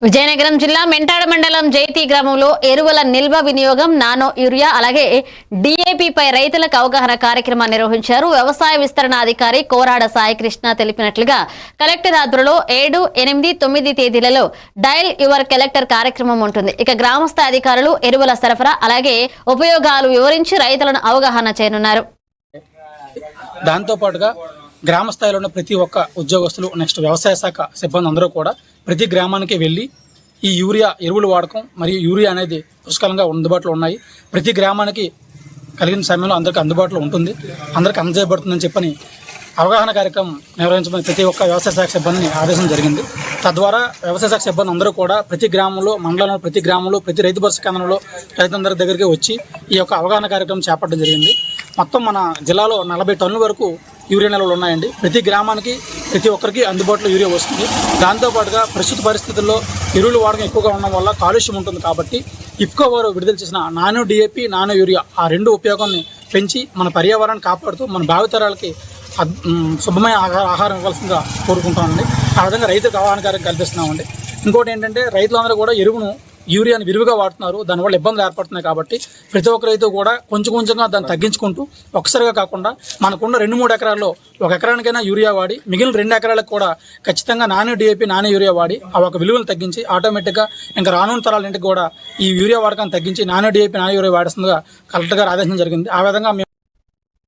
విజయనగరం జిల్లా మెంటాడ మండలం జైతి గ్రామంలో ఎరువుల నిల్వ వినియోగం నానో యూరియా అలాగే డీఏపీపై రైతులకు అవగాహన కార్యక్రమాన్ని నిర్వహించారు. వ్యవసాయ విస్తరణ అధికారి కోరాడ సాయికృష్ణ తెలిపినట్లుగా కలెక్టర్ ఆధ్వర్యంలో 7, 8, 9 తేదీలలో డయల్ యువర్ కలెక్టర్ కార్యక్రమం ఉంటుంది. ఇక గ్రామస్థాయి అధికారులు ఎరువుల సరఫరా అలాగే ఉపయోగాలు వివరించి రైతులను అవగాహన చేయనున్నారు. దాంతో పాటుగా గ్రామ స్థాయిలో ఉన్న ప్రతి ఒక్క ఉద్యోగస్తులు నెక్స్ట్ వ్యవసాయ శాఖ సిబ్బంది అందరూ కూడా ప్రతి గ్రామానికి వెళ్ళి ఈ యూరియా ఎరువులు వాడకం మరియు యూరియా అనేది పుష్కలంగా అందుబాటులో ఉన్నాయి. ప్రతి గ్రామానికి కలిగిన సమయంలో అందరికీ అందుబాటులో ఉంటుంది, అందరికీ అందజేయబడుతుందని చెప్పని అవగాహన కార్యక్రమం నిర్వహించమని ప్రతి ఒక్క వ్యవసాయ శాఖ సిబ్బందిని ఆదేశం జరిగింది. తద్వారా వ్యవసాయ శాఖ సిబ్బంది అందరూ కూడా ప్రతి గ్రామంలో, మండలంలో ప్రతి గ్రామంలో, ప్రతి రైతు భరోసా కేంద్రంలో రైతులందరి దగ్గరికి వచ్చి ఈ యొక్క అవగాహన కార్యక్రమం చేపట్టడం జరిగింది. మొత్తం మన జిల్లాలో 40 టన్నుల వరకు యూరియా నిల్వలు ఉన్నాయండి. ప్రతి గ్రామానికి ప్రతి ఒక్కరికి అందుబాటులో యూరియా వస్తుంది. దాంతోపాటుగా ప్రస్తుత పరిస్థితుల్లో ఎరువులు వాడకం ఎక్కువగా ఉండడం వల్ల కాలుష్యం ఉంటుంది కాబట్టి ఇఫ్కో వారు విడుదల చేసిన నానో డిఏపి, నానో యూరియా ఆ రెండు ఉపయోగాన్ని పెంచి మన పర్యావరణాన్ని కాపాడుతూ మన భావితరాలకి శుభ్రమైన ఆహారం ఇవ్వాల్సిందిగా కోరుకుంటామండి. ఆ విధంగా రైతులకు అవగాహన కార్యక్రమం కల్పిస్తున్నామండి. ఇంకోటి ఏంటంటే రైతులందరూ కూడా యూరియాని విరివిగా వాడుతున్నారు, దానివల్ల ఇబ్బందులు ఏర్పడుతున్నాయి. కాబట్టి ప్రతి ఒక్క రైతు కూడా కొంచెం కొంచెంగా దాన్ని తగ్గించుకుంటూ ఒక్కసారిగా కాకుండా మనకున్న 2-3 ఎకరాల్లో 1 ఎకరానికైనా యూరియా వాడి మిగిలిన 2 ఎకరాలకు కూడా ఖచ్చితంగా నానో డిఏపి, నానో యూరియా వాడి ఆ ఒక విలువలు తగ్గించి ఆటోమేటిక్గా ఇంకా రానున్న తరాల ఇంటికి కూడా ఈ యూరియా వాడకాన్ని తగ్గించి నానో డిఏపి, నానో యూరియా వాడుతుందిగా కలెక్టర్ గారు ఆదేశం జరిగింది. ఆ విధంగా